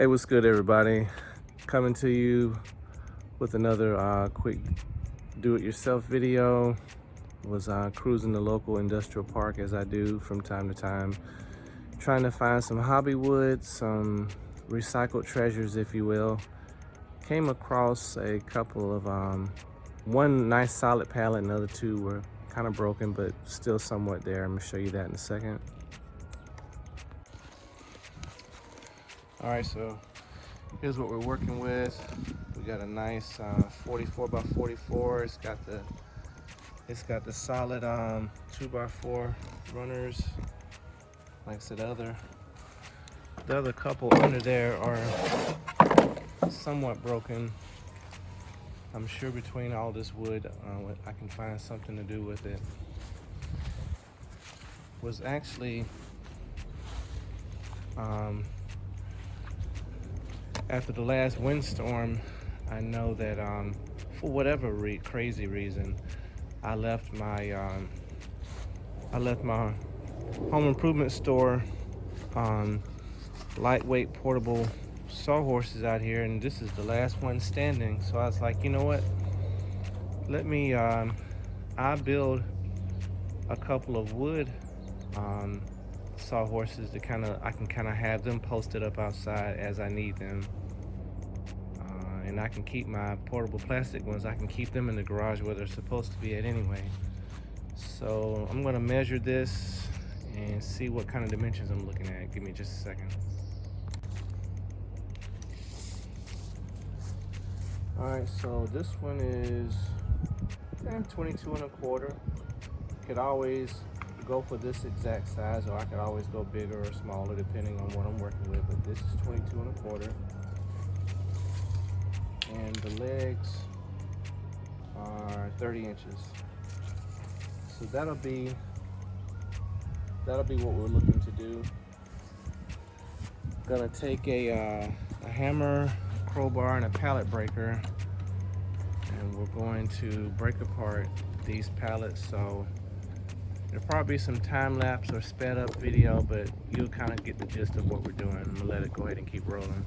Hey, what's good, everybody? Coming to you with another quick do-it-yourself video. Was cruising the local industrial park as I do from time to time, trying to find some hobby wood, some recycled treasures, if you will. Came across a couple of one nice solid pallet, and the other two were kind of broken, but still somewhat there. I'm gonna show you that in a second. All right, so here's what we're working with. We got a nice 44 by 44. It's got the solid 2x4 runners. Like I said, the other couple under there are somewhat broken. I'm sure between all this wood, I can find something to do with it. Was actually after the last windstorm, I know that for whatever crazy reason, I left my home improvement store lightweight portable Sawhorses out here, and this is the last one standing. So I was like, you know what? Let me I build a couple of wood Sawhorses to I can kind of have them posted up outside as I need them. And I can keep my portable plastic ones, I can keep them in the garage where they're supposed to be at anyway. So I'm gonna measure this and see what kind of dimensions I'm looking at. Give me just a second. All right, so this one is 22 1/4. Could always go for this exact size, or I could always go bigger or smaller depending on what I'm working with, but this is 22 1/4. And the legs are 30 inches. So that'll be what we're looking to do. Gonna take a hammer, crowbar, and a pallet breaker, and we're going to break apart these pallets. So there'll probably be some time lapse or sped up video, but you'll kind of get the gist of what we're doing. I'm gonna let it go ahead and keep rolling.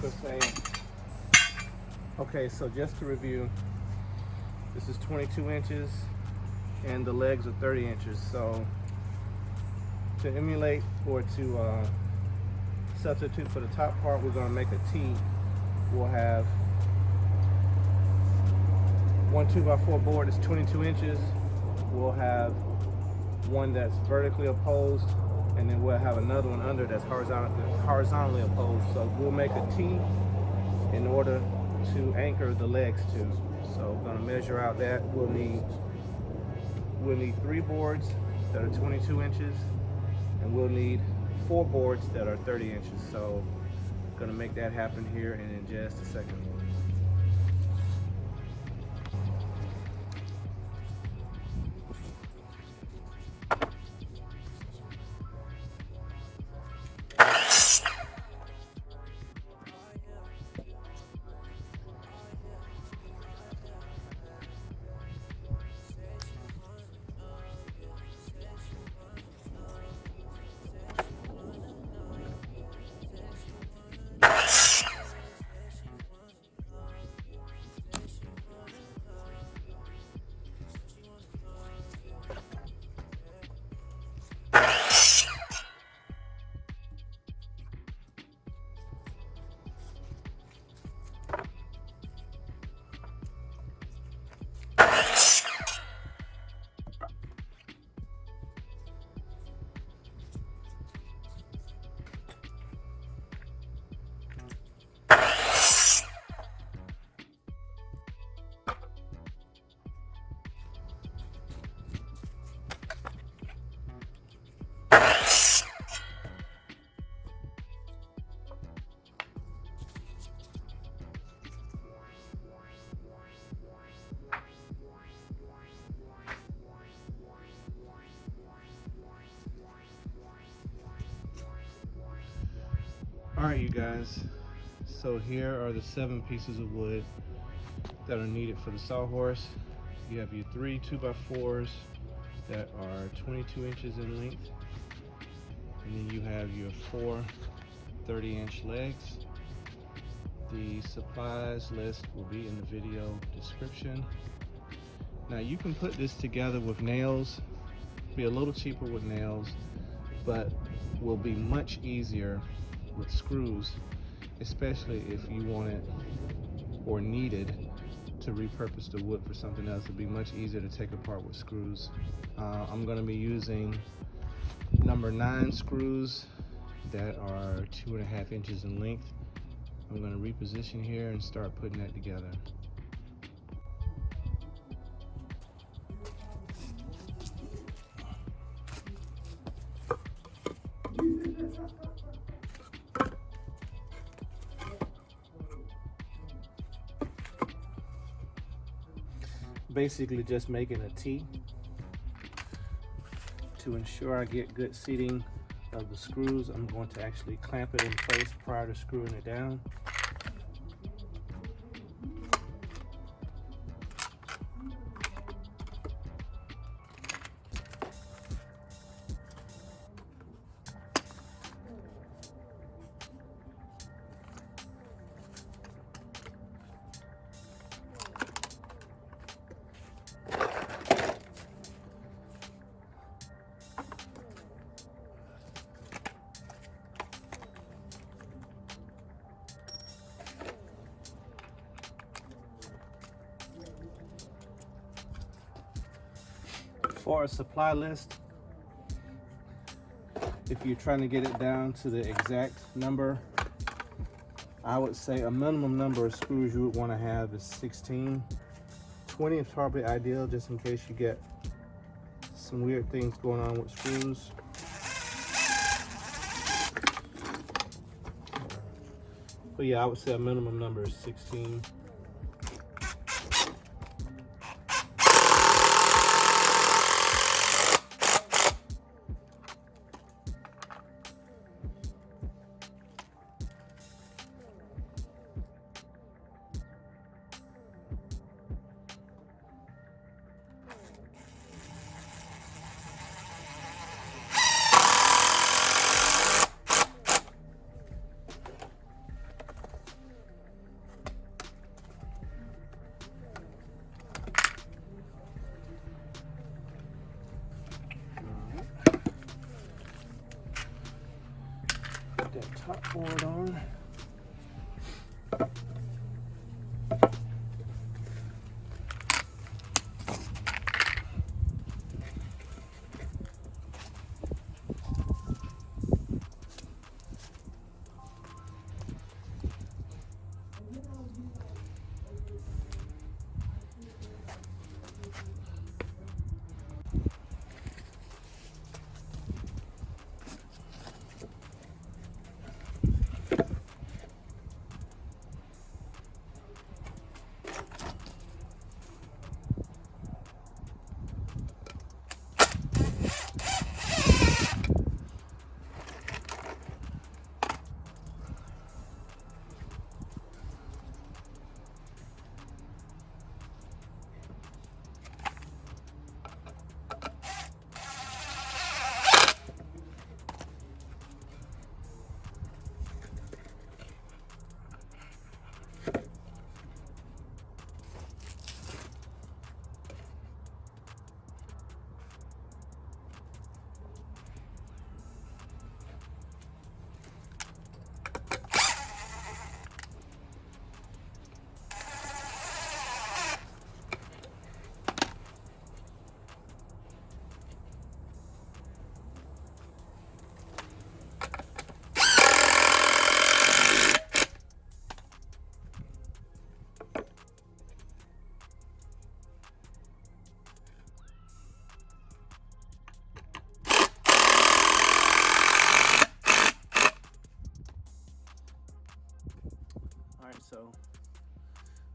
per se. Okay, so just to review, this is 22 inches and the legs are 30 inches. So to emulate or to substitute for the top part, we're going to make a T. We'll have one 2x4 board that's 22 inches. We'll have one that's vertically opposed, and then we'll have another one under that's horizontally opposed. So we'll make a T in order to anchor the legs to. So we're going to measure out that. We'll need 3 boards that are 22 inches, and we'll need 4 boards that are 30 inches. So I'm going to make that happen here in just a second. Alright, you guys, so here are the 7 pieces of wood that are needed for the Sawhorse. You have your 3 2x4s that are 22 inches in length, and then you have your 4 30-inch legs. The supplies list will be in the video description. Now you can put this together with nails, be a little cheaper with nails, but will be much easier with screws, especially if you wanted or needed to repurpose the wood for something else. It'd be much easier to take apart with screws. I'm going to be using number 9 screws that are 2.5 inches in length. I'm going to reposition here and start putting that together. Basically just making a T to ensure I get good seating of the screws. I'm going to actually clamp it in place prior to screwing it down. For a supply list, if you're trying to get it down to the exact number, I would say a minimum number of screws you would want to have is 16. 20 is probably ideal, just in case you get some weird things going on with screws. But yeah, I would say a minimum number is 16.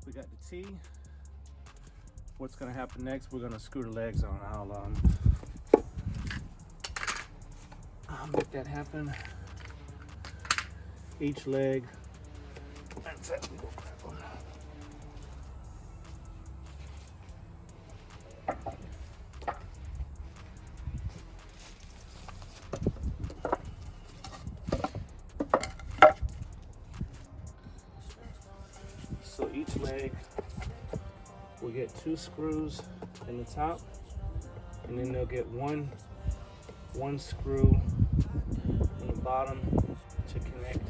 We got the T. What's gonna happen next? We're gonna screw the legs on. I'll make that happen. Each leg. In fact, we go grab them. So each leg will get 2 screws in the top, and then they'll get one screw in the bottom to connect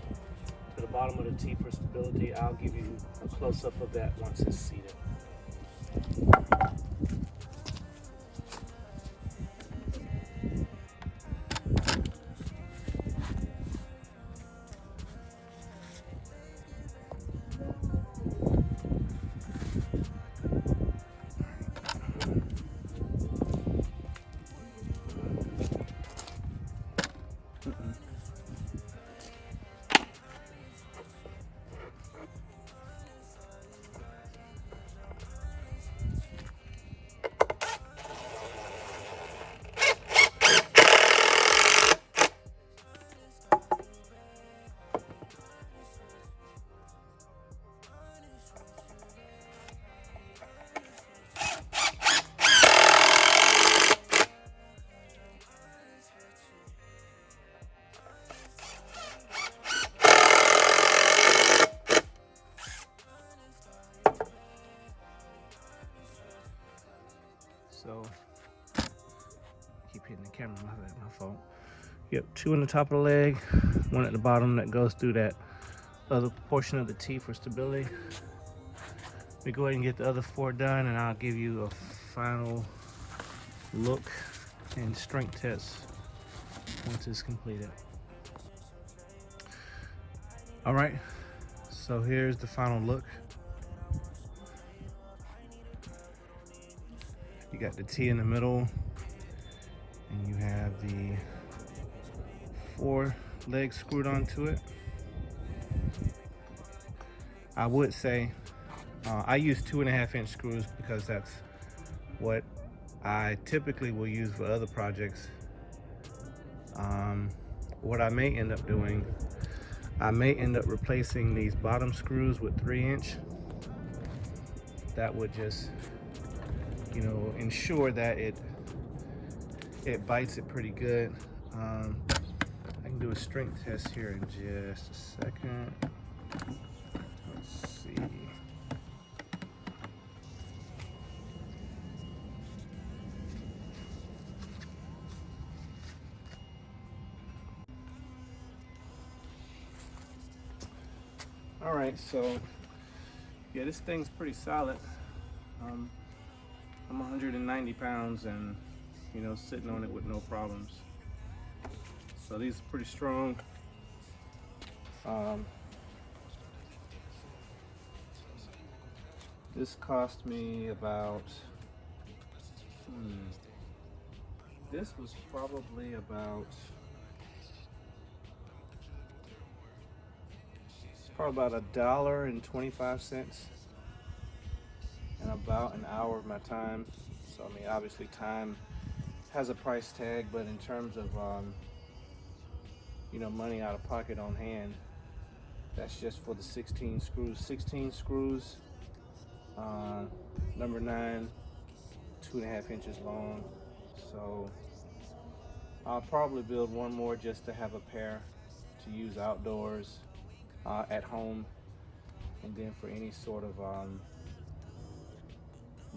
to the bottom of the T for stability. I'll give you a close-up of that once it's seated. So, keep hitting the camera, my fault. Yep, 2 on the top of the leg, 1 at the bottom that goes through that other portion of the T for stability. Let me go ahead and get the other 4 done, and I'll give you a final look and strength test once it's completed. All right, so here's the final look. You got the T in the middle, and you have the 4 legs screwed onto it. I would say I use 2.5-inch screws because that's what I typically will use for other projects. What I may end up doing, I may end up replacing these bottom screws with 3-inch. That would just, you know, ensure that it bites it pretty good. I can do a strength test here in just a second. Let's see. All right, so yeah, this thing's pretty solid. I'm 190 pounds and, you know, sitting on it with no problems. So these are pretty strong. This cost me about, this was probably about, $1.25 and about an hour of my time. So I mean, obviously time has a price tag, but in terms of you know, money out of pocket on hand, that's just for the 16 screws. 16 screws, number 9, 2.5 inches long. So I'll probably build 1 more just to have a pair to use outdoors, at home, and then for any sort of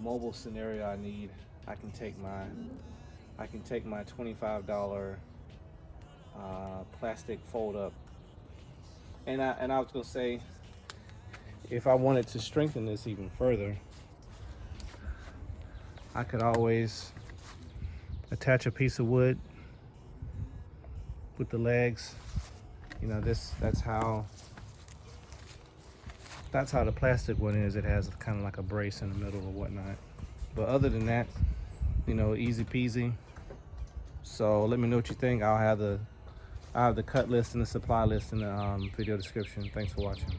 mobile scenario I need, I can take my $25 plastic fold up. And I was gonna say, if I wanted to strengthen this even further, I could always attach a piece of wood with the legs. You know, that's how the plastic one is. It has kind of like a brace in the middle or whatnot. But other than that, you know, easy peasy. So let me know what you think. I'll have the cut list and the supply list in the video description. Thanks for watching.